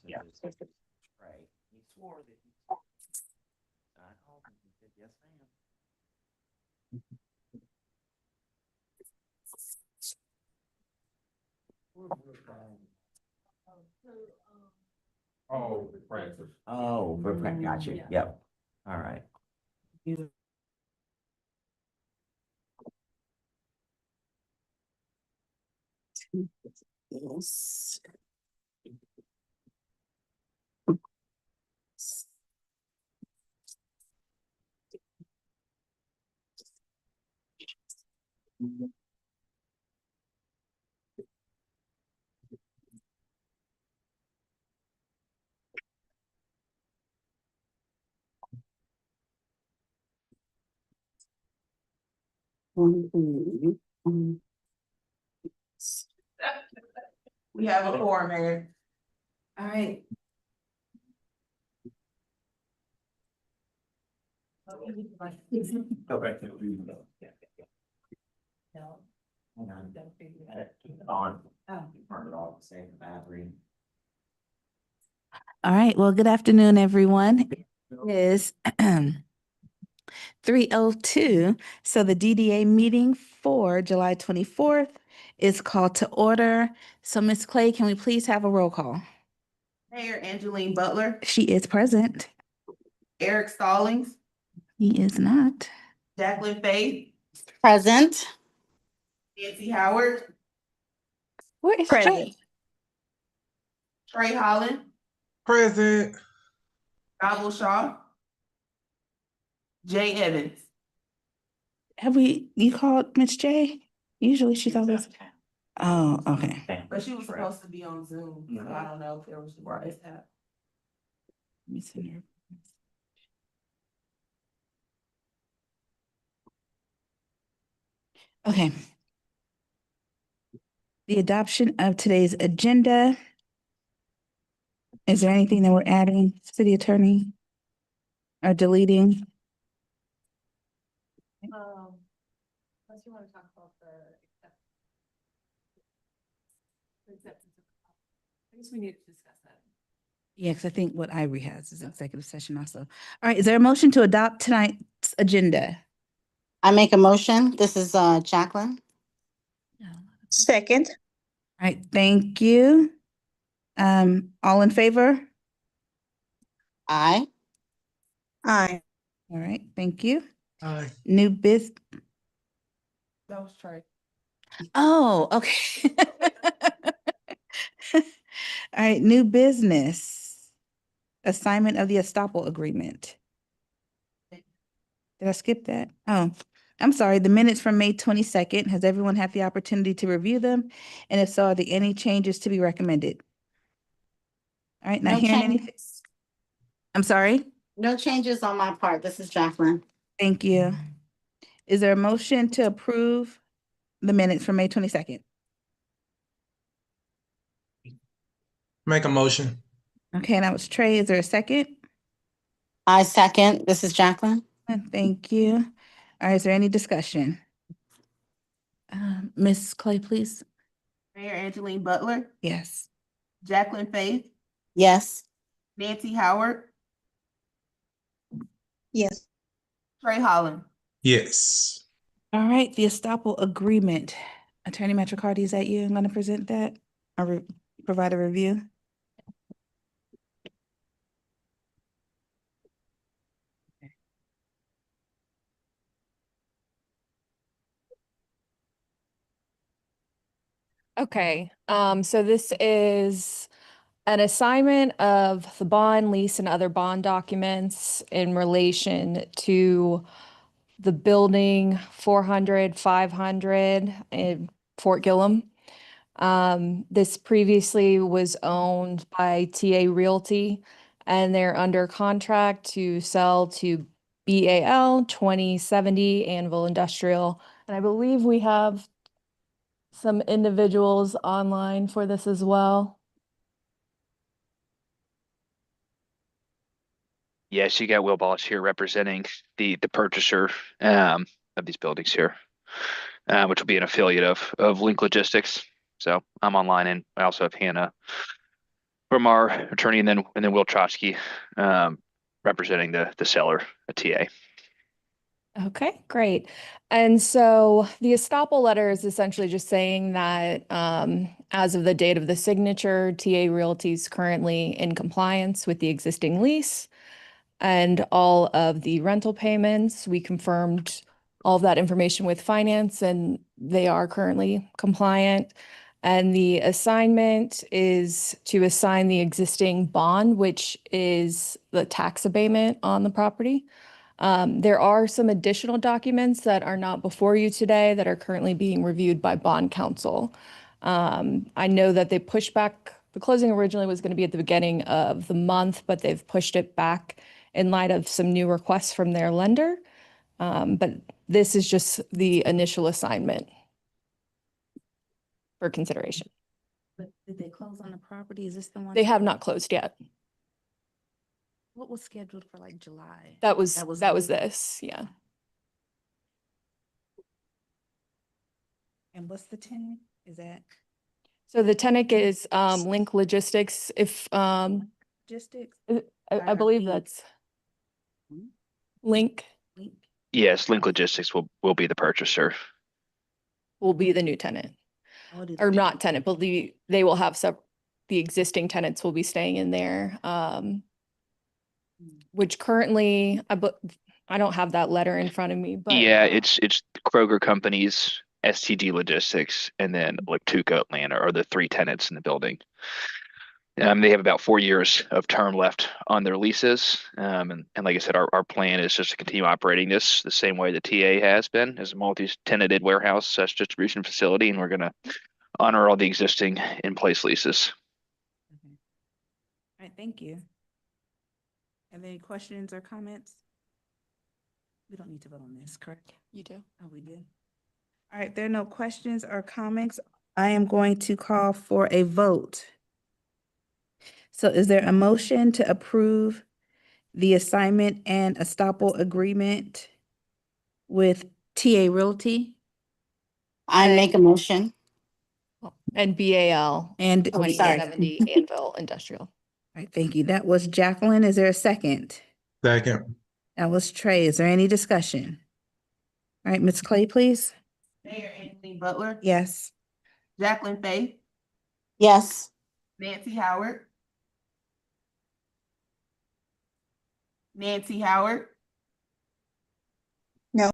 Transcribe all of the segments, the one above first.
Yeah. Right. He swore that he. I called him, he said, yes, ma'am. Oh, Francis. Oh, for Frank, got you, yep, all right. Yes. We have a four, Mayor. All right. Go back to. Hang on. Keep it on. Oh. Turn it off, save the battery. All right, well, good afternoon, everyone. It is 3:02, so the DDA meeting for July 24th is called to order. So Ms. Clay, can we please have a roll call? Mayor Angeline Butler, She is present. Eric Stallings, He is not. Jacqueline Faith, Present. Nancy Howard, Where is Present. Trey? Trey Holland, Present. Gobble Shaw, Jay Evans. You called Miss J? Usually she's always. Oh, okay. But she was supposed to be on Zoom, so I don't know if there was a right that. Let me send her. Okay. The adoption of today's agenda. Is there anything that we're adding, city attorney? Or deleting? Unless you want to talk about the acceptance of, I guess we need to discuss that. Yeah, because I think what Ivory has is executive session also. All right, is there a motion to adopt tonight's agenda? I make a motion. This is Jacqueline. Second. All right, thank you. All in favor? Aye. Aye. All right, thank you. Aye. New biz, That was Trey. oh, okay. All right, new business. Assignment of the estoppel agreement. Did I skip that? Oh, I'm sorry. The minutes from May 22nd. Has everyone had the opportunity to review them? And if so, are there any changes to be recommended? All right, not No hearing change. anything. I'm sorry. No changes on my part. This is Jacqueline. Thank you. Is there a motion to approve the minutes from May 22nd? Make a motion. Okay, that was Trey. Is there a second? I second. This is Jacqueline. Thank you. All right, is there any discussion? Ms. Clay, please. Mayor Angeline Butler, Yes. Jacqueline Faith, Yes. Nancy Howard, Yes. Trey Holland. Yes. All right, the estoppel agreement. Attorney Metricardi, is that you? I'm going to present that or provide a review. Okay, so this is an assignment of the bond, lease, and other bond documents in relation to the building 400, 500 in Fort Gillum. This previously was owned by TA Realty, and they're under contract to sell to BAL 2070 Anvil Industrial. And I believe we have some individuals online for this as well. Yes, you got Will Boss here representing the purchaser of these buildings here, which will be an affiliate of Link Logistics. So I'm online, and I also have Hannah from our attorney, and then Will Trotsky, representing the seller, a TA. Okay, great. And so the estoppel letter is essentially just saying that as of the date of the signature, TA Realty is currently in compliance with the existing lease and all of the rental payments. We confirmed all of that information with finance, and they are currently compliant. And the assignment is to assign the existing bond, which is the tax abatement on the property. There are some additional documents that are not before you today that are currently being reviewed by bond counsel. I know that they pushed back, the closing originally was going to be at the beginning of the month, but they've pushed it back in light of some new requests from their lender. But this is just the initial assignment for consideration. But did they close on the property? Is this the one? They have not closed yet. What was scheduled for like July? That was the- this, yeah. And what's the tenant? Is that So the tenant is Link Logistics. If logistics? I believe that's Hmm? Link Link? Yes, Link Logistics will be the purchaser. will be the new tenant, Oh, it is- or not tenant, but they will have the existing tenants will be staying in there. Which currently, I don't have that letter in front of me, but. Yeah, it's Kroger Companies, STG Logistics, and then like Tuca Atlanta are the three tenants in the building. They have about 4 years of term left on their leases. And like I said, our plan is just to continue operating this the same way the TA has been, as a multi-tenanted warehouse / distribution facility, and we're gonna honor all the existing in-place leases. Okay. All right, thank you. Have any questions or comments? We don't need to vote on this, correct? You do. Oh, we did. All right, there are no questions or comments. I am going to call for a vote. So is there a motion to approve the assignment and estoppel agreement with TA Realty I make a motion. And BAL and? Oh, sorry. 2070 Anvil Industrial. All right, thank you. That was Jacqueline. Is there a second? Second. That was Trey. Is there any discussion? All right, Ms. Clay, please. Mayor Anthony Butler. Yes. Jacqueline Faith. Yes. Nancy Howard. Nancy Howard. No.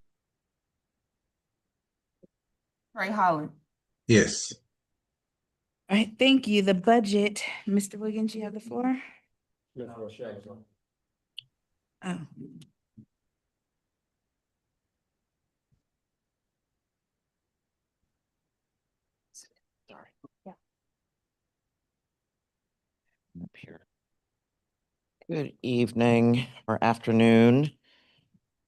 Trey Holland. Yes. All right, thank you. The budget, Mr. Wiggins, you have the floor. Oh. Sorry. Yeah. Up here. Good evening or afternoon,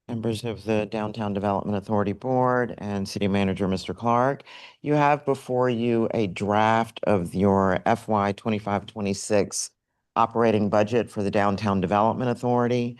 members of the Downtown Development Authority Board and City Manager, Mr. Clark. You have before you a draft of your FY 25-26 operating budget for the Downtown Development Authority.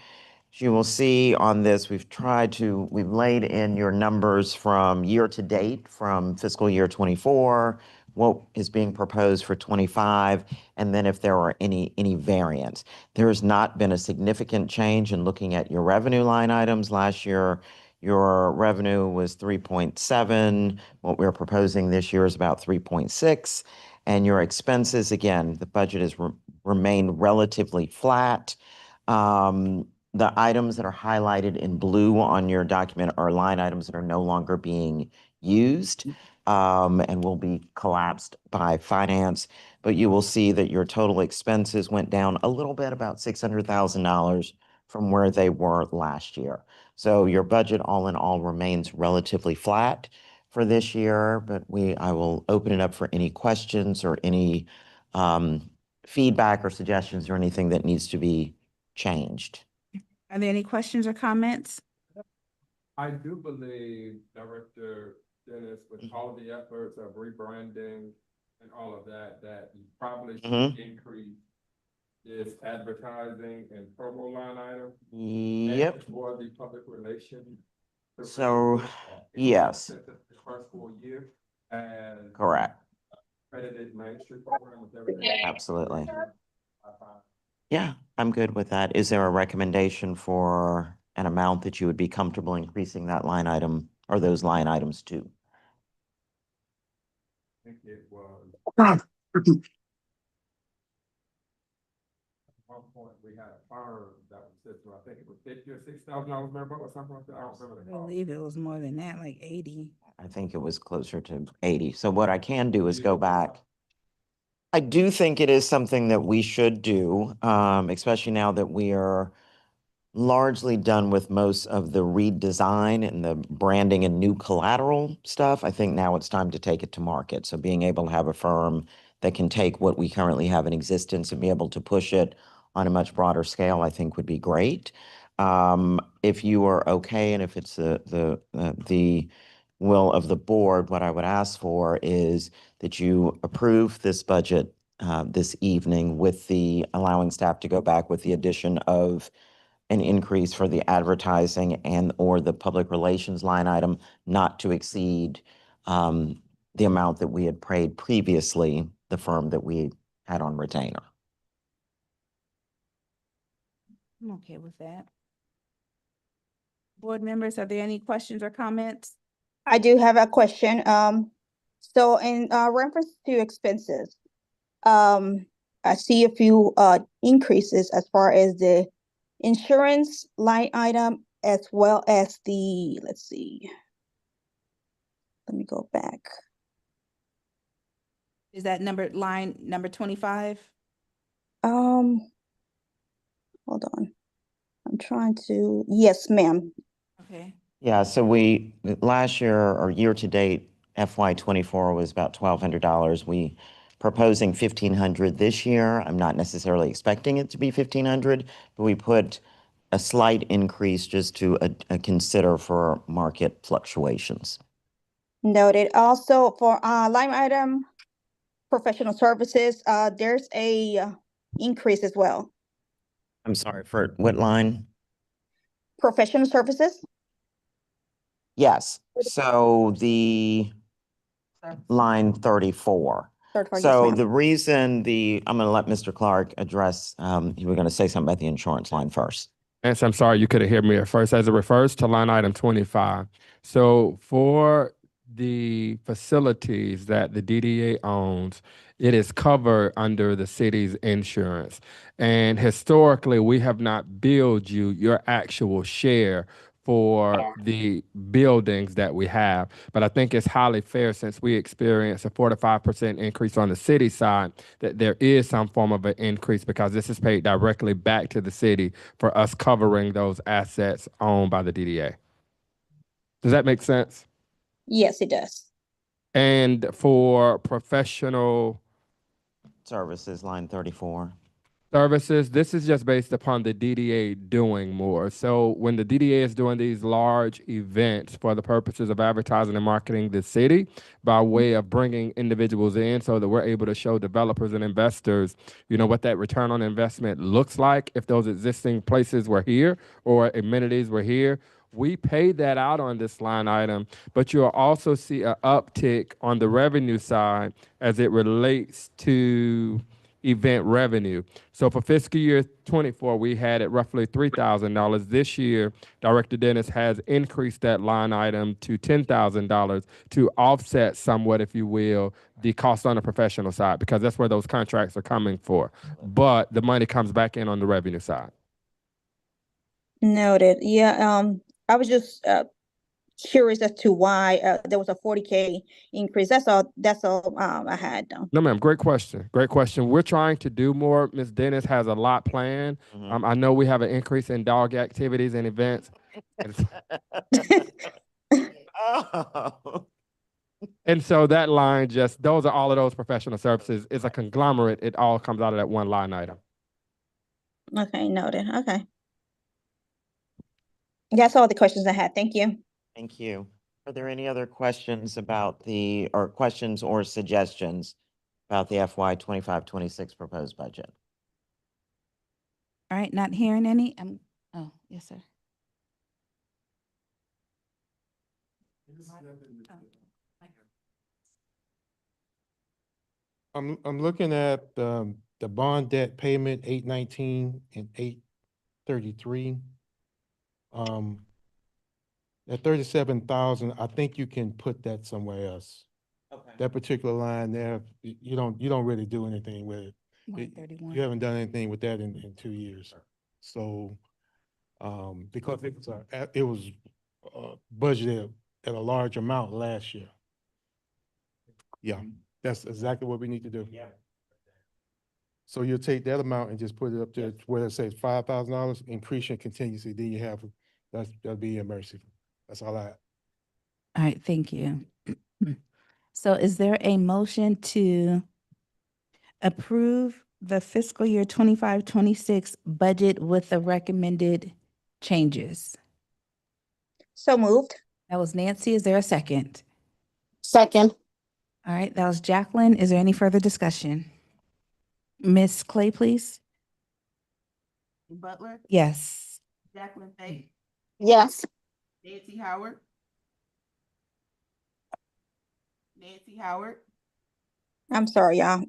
As you will see on this, we've laid in your numbers from year to date from fiscal year 24, what is being proposed for 25, and then if there are any variants. There has not been a significant change in looking at your revenue line items. Last year, your revenue was 3.7. What we're proposing this year is about 3.6. And your expenses, again, the budget has remained relatively flat. The items that are highlighted in blue on your document are line items that are no longer being used and will be collapsed by finance. But you will see that your total expenses went down a little bit, about $600,000 from where they were last year. So your budget all in all remains relatively flat for this year, but I will open it up for any questions or any feedback or suggestions or anything that needs to be changed. Are there any questions or comments? I do believe Director Dennis, with all of the efforts of rebranding and all of that, that you probably should increase this advertising and promo line item. Yep. For the public relations. So, yes. The first full year and. Correct. Accredited Main Street program with everything. Absolutely. Yeah, I'm good with that. Is there a recommendation for an amount that you would be comfortable increasing that line item or those line items to? I think it was. At one point, we had a firm that was, I think it was $50,000 or $60,000, remember, or something like that, I don't remember. I the cost. believe it was more than that, like 80. I think it was closer to 80. So what I can do is go back. I do think it is something that we should do, especially now that we are largely done with most of the redesign and the branding and new collateral stuff. I think now it's time to take it to market. So being able to have a firm that can take what we currently have in existence and be able to push it on a much broader scale, I think would be great. If you are okay and if it's the will of the board, what I would ask for is that you approve this budget this evening with the allowing staff to go back with the addition of an increase for the advertising and or the public relations line item not to exceed the amount that we had paid previously, the firm that we had on retainer. I'm okay with that. Board members, are there any questions or comments? I do have a question. So in reference to expenses, I see a few increases as far as the insurance line item as well as the, let's see. Let me go back. Is that line number 25? Hold on. I'm trying to, yes, ma'am. Okay. Yeah, so last year or year to date, FY '24 was about $1,200. We proposing 1,500 this year. I'm not necessarily expecting it to be 1,500, but we put a slight increase just to consider for market fluctuations. Noted. Also for line item, professional services, there's a increase as well. I'm sorry, for what line? Professional services. Yes, so the line 34. Third party, yes, So ma'am. the reason I'm going to let Mr. Clark address, you were going to say something about the insurance line first. Yes, I'm sorry, you couldn't hear me at first. As it refers to line item 25. So for the facilities that the DDA owns, it is covered under the city's insurance. And historically, we have not billed you your actual share for the buildings that we have. But I think it's highly fair, since we experience a 4 to 5% increase on the city side, that there is some form of an increase, because this is paid directly back to the city for us covering those assets owned by the DDA. Does that make sense? Yes, it does. And for professional Services, line 34. services, this is just based upon the DDA doing more. So when the DDA is doing these large events for the purposes of advertising and marketing the city, by way of bringing individuals in so that we're able to show developers and investors, what that return on investment looks like if those existing places were here or amenities were here. We paid that out on this line item, but you'll also see an uptick on the revenue side as it relates to event revenue. So for fiscal year 24, we had it roughly $3,000. This year, Director Dennis has increased that line item to $10,000 to offset somewhat, if you will, the cost on the professional side, because that's where those contracts are coming for. But the money comes back in on the revenue side. Noted. Yeah, I was just curious as to why there was a 40K increase. That's all I had though. No, ma'am. Great question. Great question. We're trying to do more. Ms. Dennis has a lot planned. I know we have an increase in dog activities and events. Oh. And so that line those are all of those professional services. It's a conglomerate. It all comes out of that one line item. Okay, noted. Okay. That's all the questions I had. Thank you. Thank you. Are there any other questions about questions or suggestions about the FY 25-26 proposed budget? All right, not hearing any. Oh, yes, sir. I'm looking at the bond debt payment, 819 and 833. At 37,000, I think you can put that somewhere else. Okay. That particular line there, you don't really do anything with it. Line You 31. haven't done anything with that in 2 years. So, because it was budgeted at a large amount last year. Yeah, that's exactly what we need to do. Yeah. So you'll take that amount and just put it up there where it says $5,000, increase your contingency, then you have, that'll be your mercy. That's all I have. All right, thank you. So is there a motion to approve the fiscal year 25-26 budget with the recommended changes? So moved. That was Nancy. Is there a second? Second. All right, that was Jacqueline. Is there any further discussion? Ms. Clay, please. Butler, Yes. Jacqueline Fate, Yes. Nancy Howard. Nancy Howard, I'm sorry, y'all.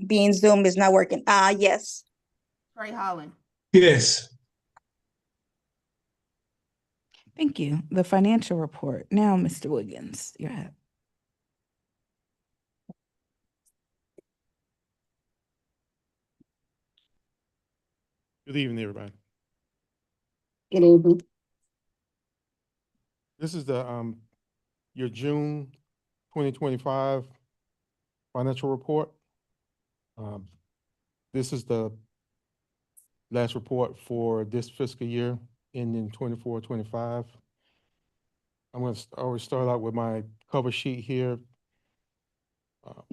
Being Zoom is not working. Yes. Trey Holland. Yes. Thank you. The financial report. Now, Mr. Wiggins, you're up. Good evening, everybody. Good evening. This is the, your June 2025 financial report. This is the last report for this fiscal year ending 24-25. I'm going to always start out with my cover sheet here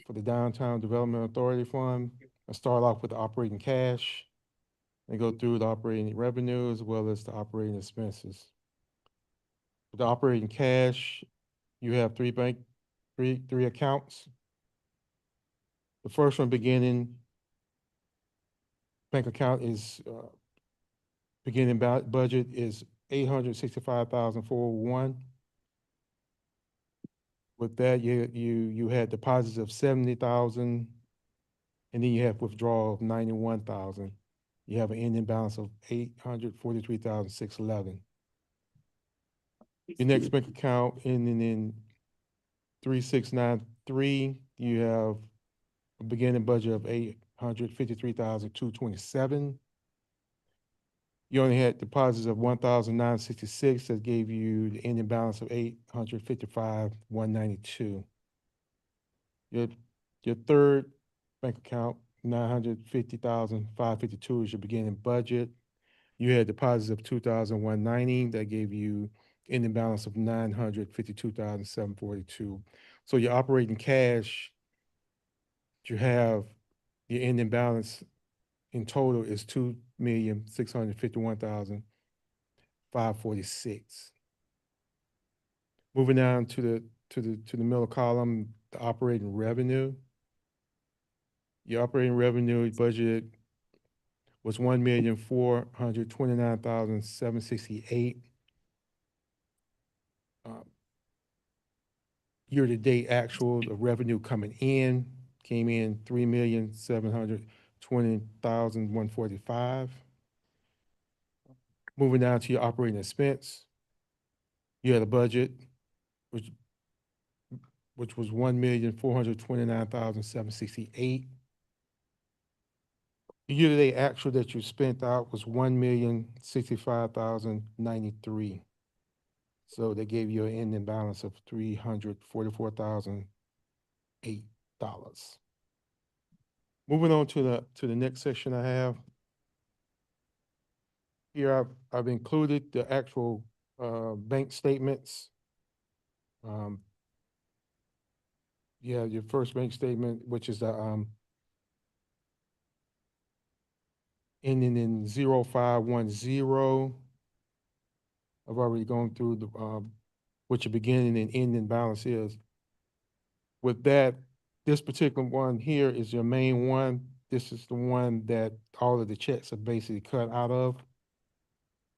for the Downtown Development Authority Fund. I start off with the operating cash and go through the operating revenue as well as the operating expenses. With the operating cash, you have three accounts. The first one beginning bank account is beginning budget is $865,401. With that, you had deposits of 70,000, and then you have withdrawal of 91,000. You have an ending balance of 843,611. Your next bank account ending in 3693, you have a beginning budget of 853,227. You only had deposits of 1,966 that gave you the ending balance of 855,192. Your third bank account, 950,552 is your beginning budget. You had deposits of 2,190 that gave you ending balance of 952,742. So your operating cash, you have your ending balance in total is 2,651,546. Moving down to the middle column, the operating revenue. Your operating revenue budget was 1,429,768. Year-to-date actual, the revenue coming in came in 3,720,145. Moving down to your operating expense, you had a budget which was 1,429,768. The year-to-date actual that you spent out was 1,065,093. So they gave you an ending balance of $344,008. Moving on to the next section I have. Here I've included the actual bank statements. Yeah, your first bank statement, which is the ending in 0510. I've already gone through the what your beginning and ending balance is. With that, this particular one here is your main one. This is the one that all of the checks are basically cut out of.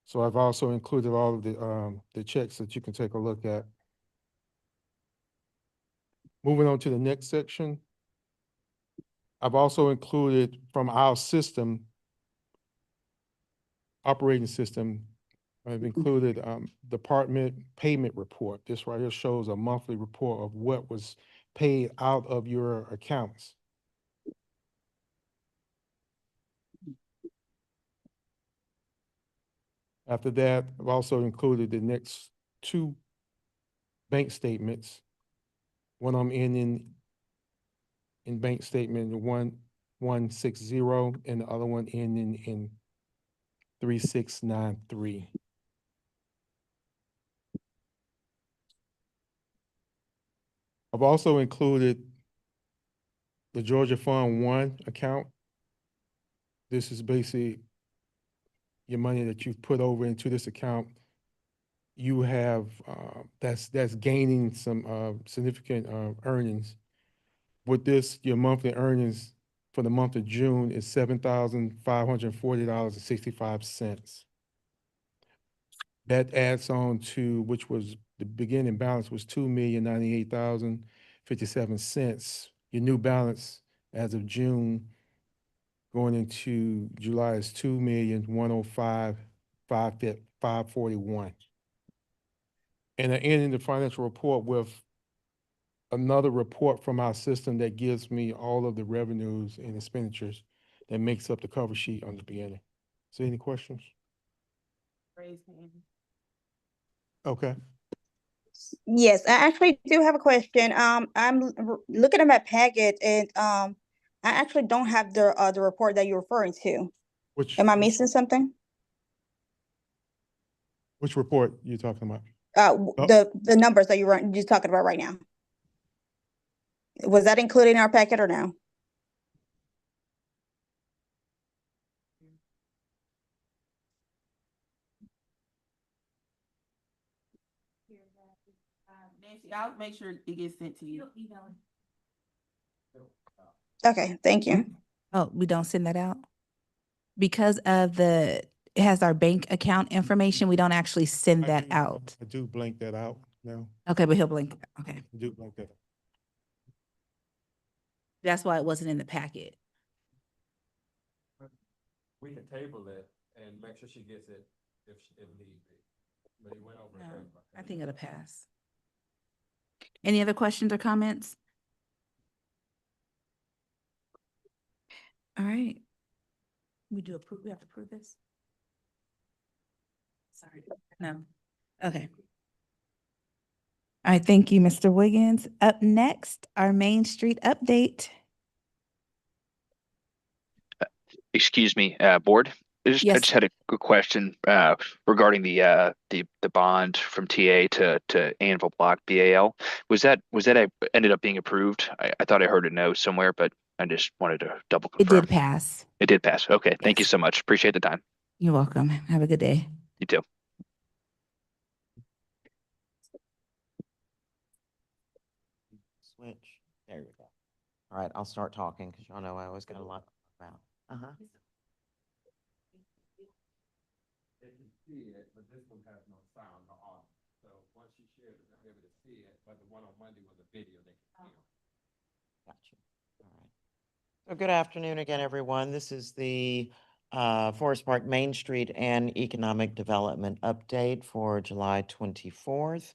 So I've also included all of the checks that you can take a look at. Moving on to the next section. I've also included from our system, operating system, I've included department payment report. This right here shows a monthly report of what was paid out of your accounts. After that, I've also included the next two bank statements. One I'm in bank statement 1160 and the other one ending in 3693. I've also included the Georgia Fund 1 account. This is basically your money that you've put over into this account. You have, that's gaining some significant earnings. With this, your monthly earnings for the month of June is $7,540.65. That adds on to, which was the beginning balance was $2,098,057. Your new balance as of June going into July is $2,105,541. And I ended the financial report with another report from our system that gives me all of the revenues and expenditures that makes up the cover sheet on the beginning. So any questions? Raise hand. Okay. Yes, I actually do have a question. Looking at my packet and, I actually don't have the report that you're referring to. Which, Am I missing something? which report you talking about? The numbers that you're talking about right now. Was that included in our packet or no? Nancy, I'll make sure it gets sent to you. Okay, thank you. Oh, we don't send that out? Because of it has our bank account information, we don't actually send that out. I do blank that out now. Okay, but he'll blink, okay. I do blank that out. That's why it wasn't in the packet. We can table it and make sure she gets it if need be. But he went over. No, it. I think it'll pass. Any other questions or comments? All right. We have to approve this? Sorry, no. Okay. All right, thank you, Mr. Wiggins. Up next, our Main Street update. Excuse me, board. I Yes, just had a quick question regarding the bond from TA to Anvil Block BAL. Was that ended up being approved? I thought I heard a no somewhere, but I just wanted to double it confirm. did pass. It did pass. Okay, thank you Yes. so much. Appreciate the time. You're welcome. Have a good day. You too. Switch. There you go. All right, I'll start talking because y'all know I always got a lot to talk about. Uh-huh. They can see it, but this one has no sound or audio. So once you share it, they'll be able to see it, but the one on Monday was a video they can hear. Gotcha. All right. So good afternoon again, everyone. This is the Forest Park Main Street and Economic Development Update for July 24th.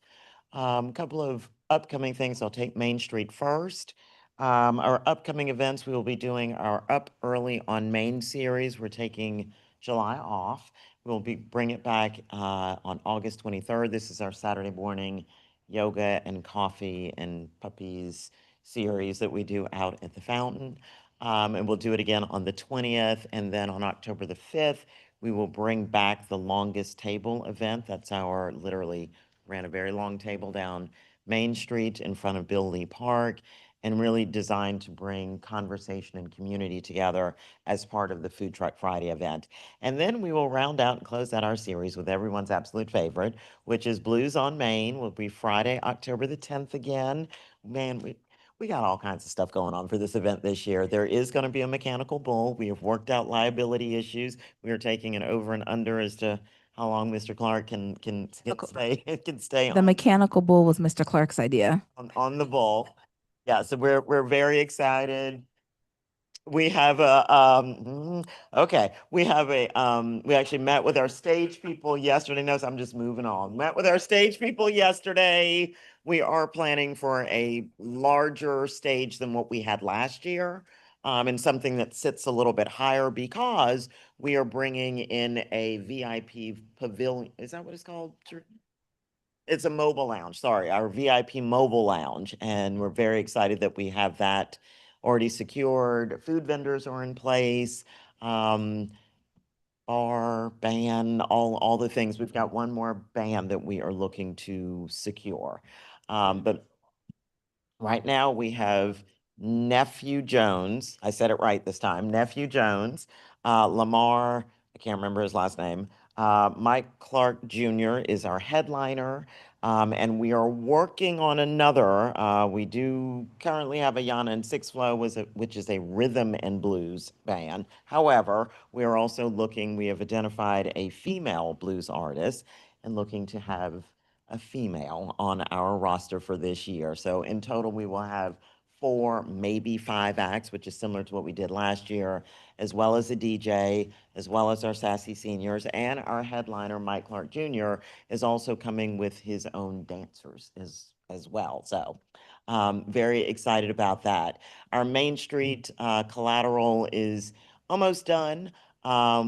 Couple of upcoming things. I'll take Main Street first. Our upcoming events, we will be doing our Up Early on Main series. We're taking July off. We'll bring it back on August 23rd. This is our Saturday morning yoga and coffee and puppies series that we do out at the fountain. And we'll do it again on the 20th. And then on October the 5th, we will bring back the longest table event. That's our literally ran a very long table down Main Street in front of Bill Lee Park and really designed to bring conversation and community together as part of the Food Truck Friday event. And then we will round out and close out our series with everyone's absolute favorite, which is Blues on Main. Will be Friday, October the 10th again. Man, we got all kinds of stuff going on for this event this year. There is going to be a mechanical bull. We have worked out liability issues. We are taking an over and under as to how long Mr. Clark can stay The on mechanical bull was Mr. Clark's idea. on the bull. Yeah, so we're very excited. We have okay, we actually met with our stage people yesterday. Notice I'm just moving on. Met with our stage people yesterday. We are planning for a larger stage than what we had last year. And something that sits a little bit higher because we are bringing in a VIP pavilion. Is that what it's called? It's a mobile lounge, sorry, our VIP mobile lounge. And we're very excited that we have that already secured. Food vendors are in place. Bar, band, all the things. We've got one more band that we are looking to secure. But right now we have Nephew Jones. I said it right this time. Nephew Jones, Lamar, I can't remember his last name. Mike Clark Jr. is our headliner. And we are working on another. We do currently have a Yana and Six Flow, which is a rhythm and blues band. However, we are also looking, we have identified a female blues artist and looking to have a female on our roster for this year. So in total, we will have 4, maybe 5 acts, which is similar to what we did last year, as well as a DJ, as well as our Sassy Seniors, and our headliner, Mike Clark Jr., is also coming with his own dancers as well. So very excited about that. Our Main Street collateral is almost done.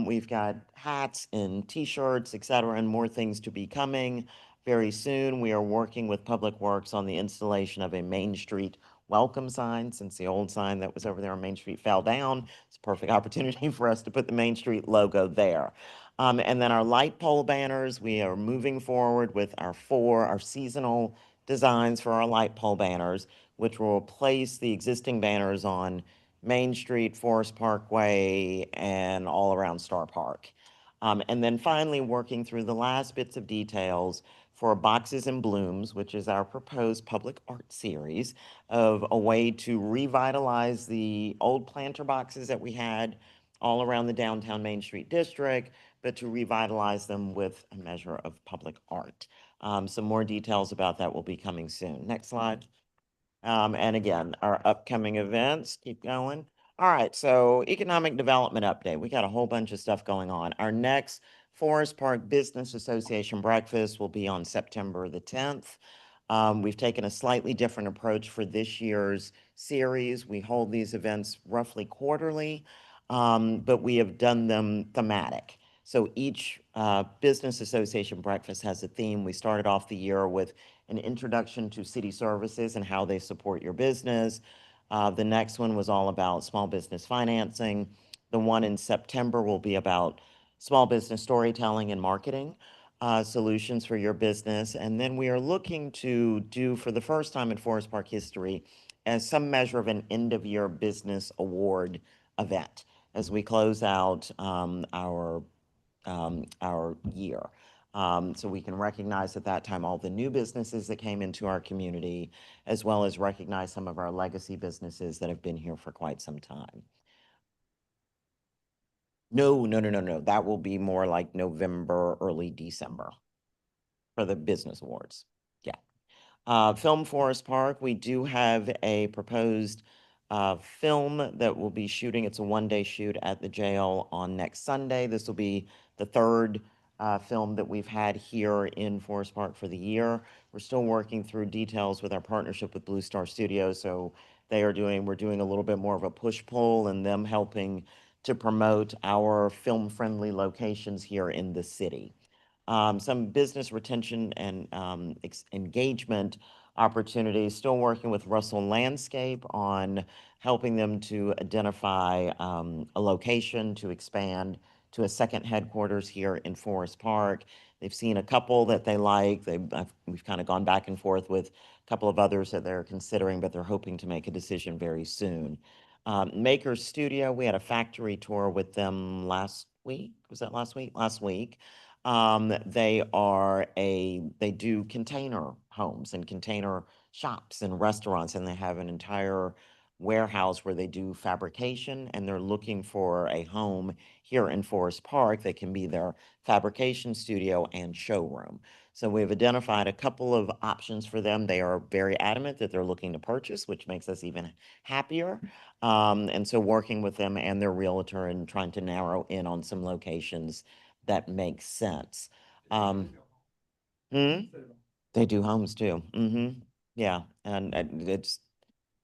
We've got hats and t-shirts, et cetera, and more things to be coming very soon. We are working with Public Works on the installation of a Main Street welcome sign, since the old sign that was over there on Main Street fell down. It's a perfect opportunity for us to put the Main Street logo there. And then our light pole banners, we are moving forward with our seasonal designs for our light pole banners, which will replace the existing banners on Main Street, Forest Parkway, and all around Star Park. And then finally, working through the last bits of details for Boxes and Blooms, which is our proposed public art series of a way to revitalize the old planter boxes that we had all around the downtown Main Street district, but to revitalize them with a measure of public art. Some more details about that will be coming soon. Next slide. And again, our upcoming events, keep going. All right, so economic development update. We got a whole bunch of stuff going on. Our next Forest Park Business Association breakfast will be on September the 10th. We've taken a slightly different approach for this year's series. We hold these events roughly quarterly, but we have done them thematic. So each business association breakfast has a theme. We started off the year with an introduction to city services and how they support your business. The next one was all about small business financing. The one in September will be about small business storytelling and marketing solutions for your business. And then we are looking to do, for the first time in Forest Park history, as some measure of an end-of-year business award event as we close out our year. So we can recognize at that time all the new businesses that came into our community, as well as recognize some of our legacy businesses that have been here for quite some time. No. That will be more like November, early December for the business awards. Yeah. Film Forest Park, we do have a proposed film that will be shooting. It's a one-day shoot at the jail on next Sunday. This will be the third film that we've had here in Forest Park for the year. We're still working through details with our partnership with Blue Star Studios. So we're doing a little bit more of a push-pull and them helping to promote our film-friendly locations here in the city. Some business retention and engagement opportunities, still working with Russell Landscape on helping them to identify a location to expand to a second headquarters here in Forest Park. They've seen a couple that they like. We've kind of gone back and forth with a couple of others that they're considering, but they're hoping to make a decision very soon. Maker Studio, we had a factory tour with them last week. Was that last week? Last week. They do container homes and container shops and restaurants, and they have an entire warehouse where they do fabrication, and they're looking for a home here in Forest Park that can be their fabrication studio and showroom. So we've identified a couple of options for them. They are very adamant that they're looking to purchase, which makes us even happier. And so working with them and their realtor and trying to narrow in on some locations that make sense. Hmm? They do homes too. Yeah, and it's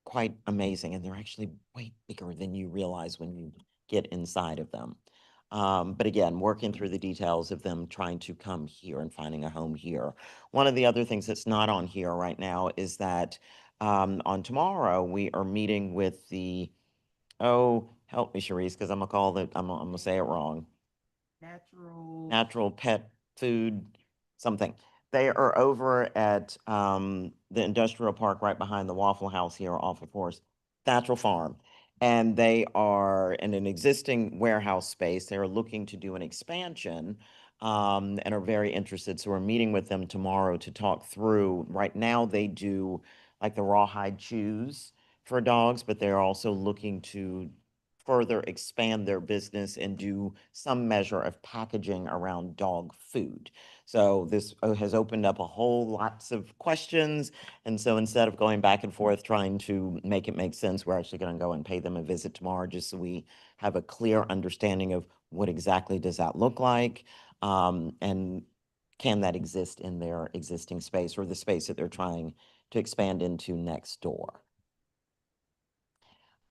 quite amazing, and they're actually way bigger than you realize when you get inside of them. But again, working through the details of them trying to come here and finding a home here. One of the other things that's not on here right now is that on tomorrow we are meeting with the, oh, help me, Sharice, because I'm gonna say it wrong. Natural pet food, something. They are over at the industrial park right behind the Waffle House here off of Forest, Natural Farm. And they are in an existing warehouse space. They are looking to do an expansion and are very interested. So we're meeting with them tomorrow to talk through. Right now, they do like the rawhide chews for dogs, but they're also looking to further expand their business and do some measure of packaging around dog food. So this has opened up a whole lots of questions. And so instead of going back and forth trying to make it make sense, we're actually going to go and pay them a visit tomorrow just so we have a clear understanding of what exactly does that look like, and can that exist in their existing space or the space that they're trying to expand into next door.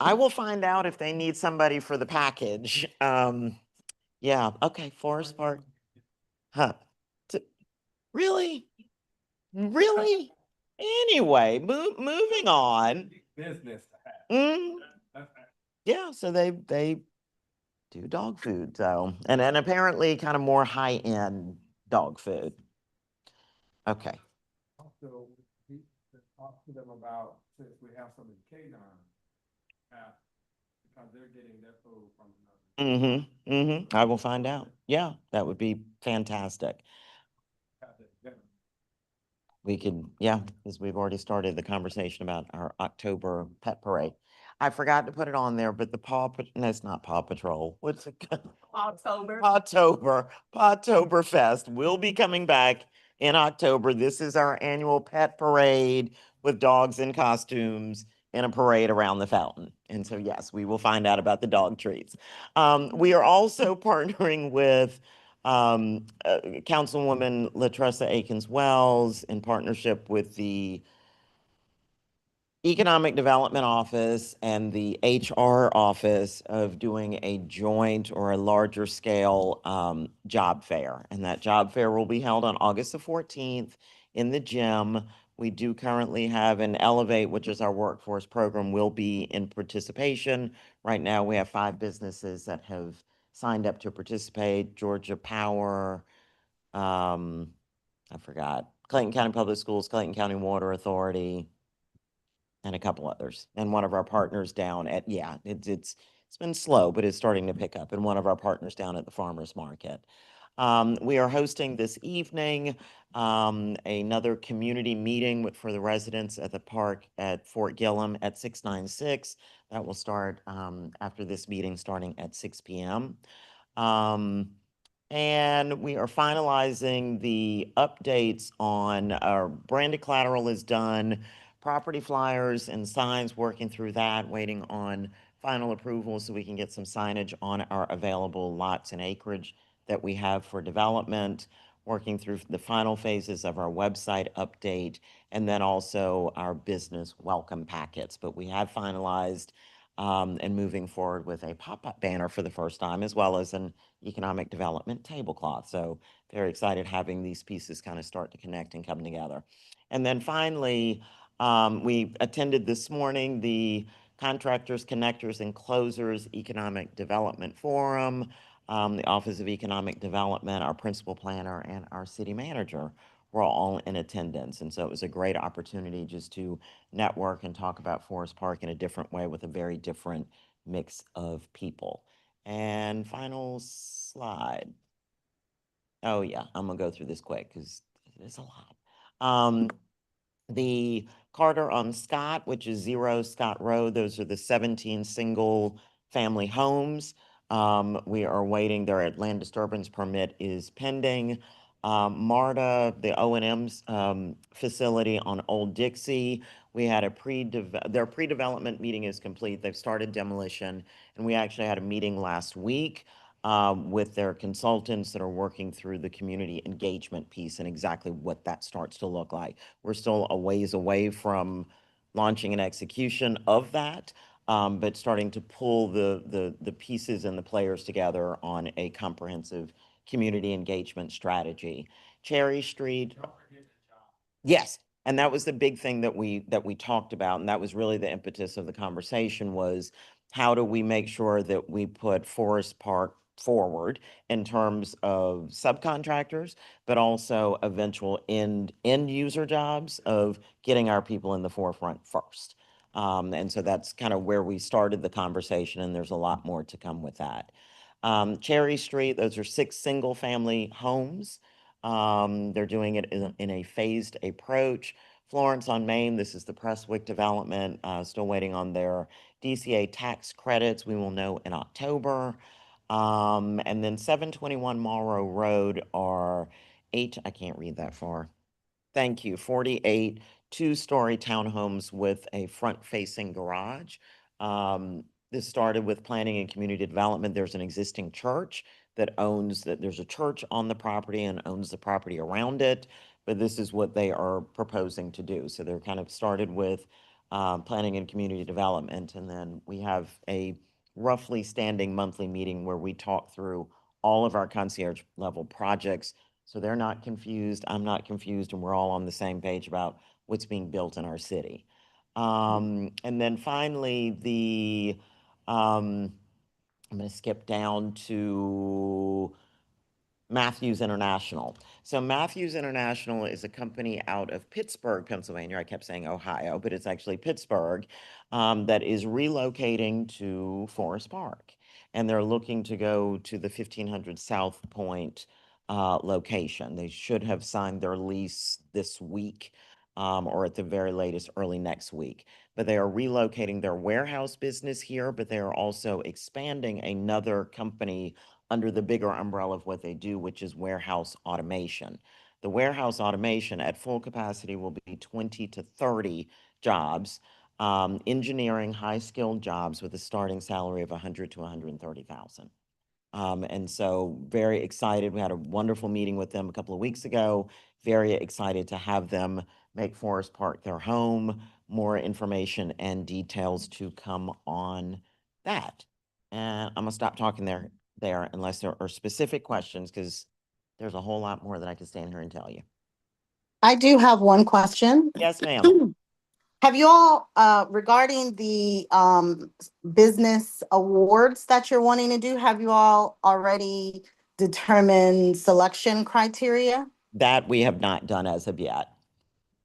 I will find out if they need somebody for the package. Yeah, okay, Forest Park. Huh. T- Really? Really? Anyway, moving on. Business to have. Mm, yeah, so they do dog food, so, and apparently kind of more high-end dog food. Okay. Also, we should talk to them about, since we have some in Canaan, because they're getting their food from another. I will find out. Yeah, that would be fantastic. We could, yeah, because we've already started the conversation about our October pet parade. I forgot to put it on there, but the no, it's not Paw Patrol. What's it called? Pawtober Fest will be coming back in October. This is our annual pet parade with dogs in costumes in a parade around the fountain. And so, yes, we will find out about the dog treats. We are also partnering with Councilwoman Latressa Akins-Wells in partnership with the Economic Development Office and the HR Office of doing a joint or a larger scale job fair. And that job fair will be held on August the 14th in the gym. We do currently have an Elevate, which is our workforce program, will be in participation. Right now, we have 5 businesses that have signed up to participate. Georgia Power, I forgot, Clayton County Public Schools, Clayton County Water Authority, and a couple others. And one of our partners down at, yeah, it's been slow, but it's starting to pick up. And one of our partners down at the farmer's market. We are hosting this evening another community meeting for the residents at the park at Fort Gillem at 696. That will start after this meeting starting at 6 p.m. And we are finalizing the updates on our branded collateral is done, property flyers and signs, working through that, waiting on final approval so we can get some signage on our available lots and acreage that we have for development, working through the final phases of our website update, and then also our business welcome packets. But we have finalized and moving forward with a pop-up banner for the first time, as well as an economic development tablecloth. So very excited having these pieces kind of start to connect and come together. And then finally, we attended this morning the Contractors, Connectors, and Closers Economic Development Forum. The Office of Economic Development, our principal planner, and our city manager were all in attendance. And so it was a great opportunity just to network and talk about Forest Park in a different way with a very different mix of people. And final slide. Oh yeah, I'm gonna go through this quick because it is a lot. The Carter on Scott, which is 0 Scott Road. Those are the 17 single-family homes. We are waiting, their land disturbance permit is pending. MARTA, the O&M's facility on Old Dixie, we had their pre-development meeting is complete. They've started demolition, and we actually had a meeting last week with their consultants that are working through the community engagement piece and exactly what that starts to look like. We're still a ways away from launching an execution of that, but starting to pull the pieces and the players together on a comprehensive community engagement strategy. Cherry Street. Yes, and that was the big thing that we talked about, and that was really the impetus of the conversation was how do we make sure that we put Forest Park forward in terms of subcontractors, but also eventual end user jobs of getting our people in the forefront first. And so that's kind of where we started the conversation, and there's a lot more to come with that. Cherry Street, those are 6 single-family homes. They're doing it in a phased approach. Florence on Main, this is the Prestwick development, still waiting on their DCA tax credits. We will know in October. And then 721 Morrow Road are I can't read that far. Thank you, 48 two-story townhomes with a front-facing garage. This started with planning and community development. There's an existing church that there's a church on the property and owns the property around it, but this is what they are proposing to do. So they're kind of started with planning and community development, and then we have a roughly standing monthly meeting where we talk through all of our concierge level projects. So they're not confused, I'm not confused, and we're all on the same page about what's being built in our city. And then finally, I'm going to skip down to Matthews International. So Matthews International is a company out of Pittsburgh, Pennsylvania. I kept saying Ohio, but it's actually Pittsburgh, that is relocating to Forest Park. And they're looking to go to the 1500 South Point location. They should have signed their lease this week, or at the very latest, early next week. But they are relocating their warehouse business here, but they are also expanding another company under the bigger umbrella of what they do, which is warehouse automation. The warehouse automation at full capacity will be 20 to 30 jobs, engineering, high-skilled jobs with a starting salary of 100 to 130,000. And so very excited. We had a wonderful meeting with them a couple of weeks ago. Very excited to have them make Forest Park their home. More information and details to come on that. And I'm gonna stop talking there unless there are specific questions, because there's a whole lot more that I could stand here and tell you. I do have one question. Yes, ma'am. Have you all, regarding the business awards that you're wanting to do, have you all already determined selection criteria? That we have not done as of yet.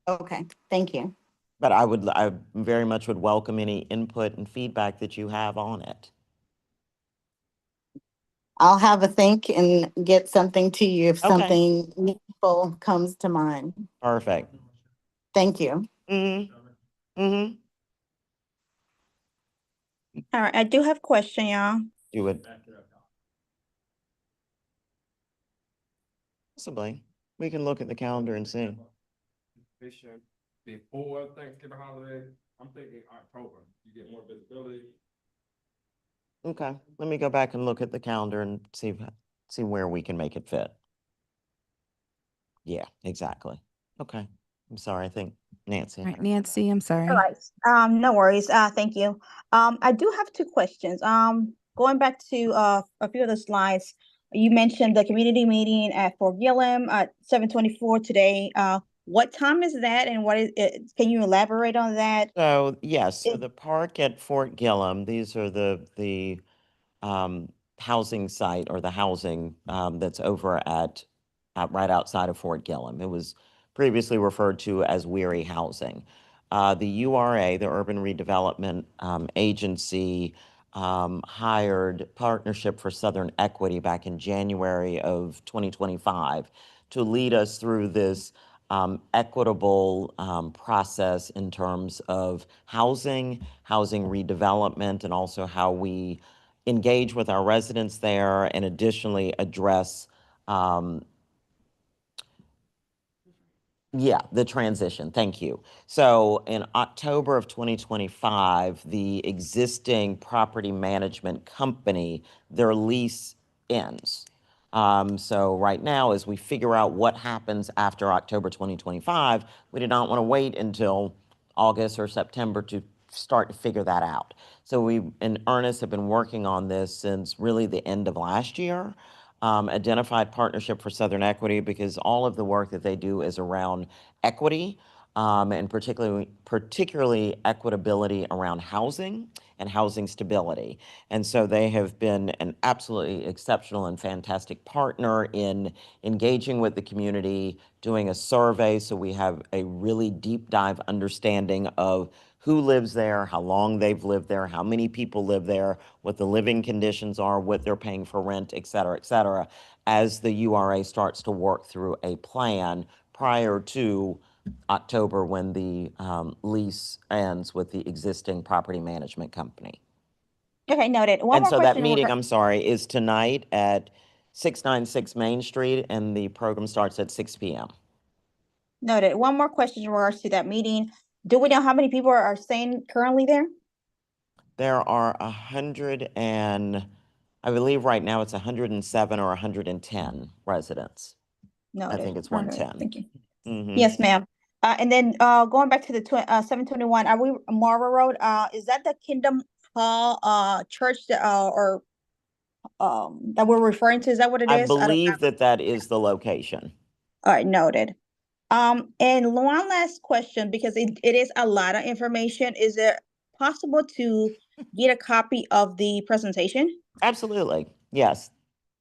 Okay, thank you. But I very much would welcome any input and feedback that you have on it. I'll have a think and get something to you if Okay. something meaningful comes to mind. Perfect. Thank you. Mm-hmm. Mm-hmm. All right, I do have a question, y'all. You would. Possibly. We can look at the calendar and see. Before Thanksgiving holiday, I'm thinking October, you get more visibility. Okay, let me go back and look at the calendar and see where we can make it fit. Yeah, exactly. Okay, I'm sorry, I think Nancy. All right, Nancy, I'm sorry. All right, no worries, thank you. I do have 2 questions. Going back to a few of the slides, you mentioned the community meeting at Fort Gillem at 7:24 today. What time is that, and what is it? Can you elaborate on that? So, yes, so the park at Fort Gillem, these are the housing site or the housing that's over at right outside of Fort Gillem. It was previously referred to as Weary Housing. The URA, the Urban Redevelopment Agency, hired Partnership for Southern Equity back in January of 2025 to lead us through this equitable process in terms of housing redevelopment, and also how we engage with our residents there, and additionally address the transition. Thank you. So in October of 2025, the existing property management company, their lease ends. So right now, as we figure out what happens after October 2025, we did not want to wait until August or September to start to figure that out. So we, in earnest, have been working on this since really the end of last year. Identified Partnership for Southern Equity, because all of the work that they do is around equity, and particularly equitability around housing and housing stability. And so they have been an absolutely exceptional and fantastic partner in engaging with the community, doing a survey, so we have a really deep dive understanding of who lives there, how long they've lived there, how many people live there, what the living conditions are, what they're paying for rent, et cetera, as the URA starts to work through a plan prior to October, when the lease ends with the existing property management company. Okay, noted. One And more so that question. meeting, I'm sorry, is tonight at 696 Main Street, and the program starts at 6 p.m. Noted. One more question in regards to that meeting. Do we know how many people are staying currently there? There are 100 and, I believe right now it's 107 or 110 residents. Noted. I think it's Noted. 110. Thank you. Mhm. Yes, ma'am. And then going back to the 721, are we Marva Road? Is that the Kingdom Hall church that or that we're referring to? Is that what it I is? I don't believe that is the location. All right, noted. And one last question, because it is a lot of information. Is it possible to get a copy of the presentation? Absolutely. Yes.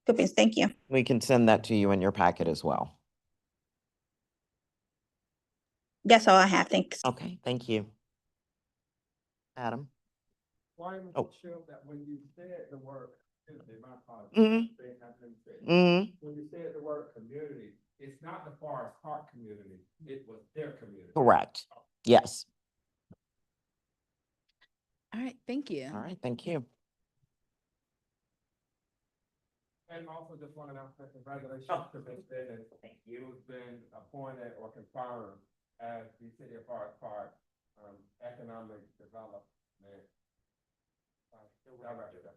Goodness, thank you. We can send that to you in your packet as well. That's all I have. Thanks. Okay, thank you. Adam? Why was Oh. it show that when you said the word, community, my apologies, Mhm. they have been said. Mhm. When you said the word community, it's not the Forest Park community, it was their community. Correct. Yes. All right, thank you. All right, thank you. And also just want to announce that congratulations to Ms. Bennett. You've been appointed or confirmed as the City of Forest Park Economic Development Director.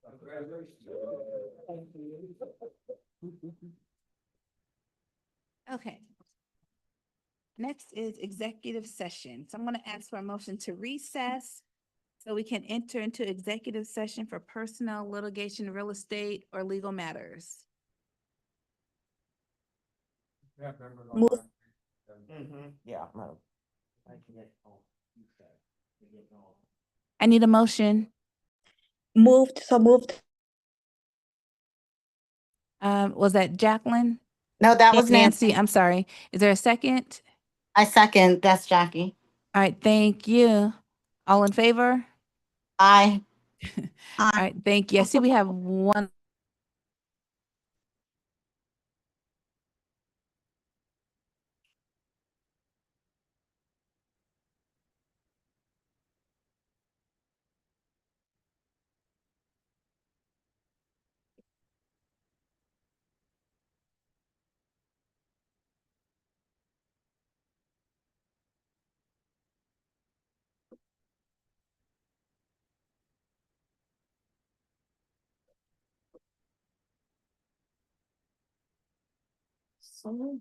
Congratulations. Okay. Next is executive session. So I'm going to ask for a motion to recess so we can enter into executive session for personnel, litigation, real estate, or legal matters. Yeah, members Move. online. Yeah. I need a motion. Moved. Was that Jacqueline? No, that was Nancy, Nancy. I'm sorry. Is there a second? I second. That's Jackie. All right, thank you. All in favor? Aye. All right, thank you. I see we have one. So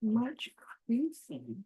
much crazy.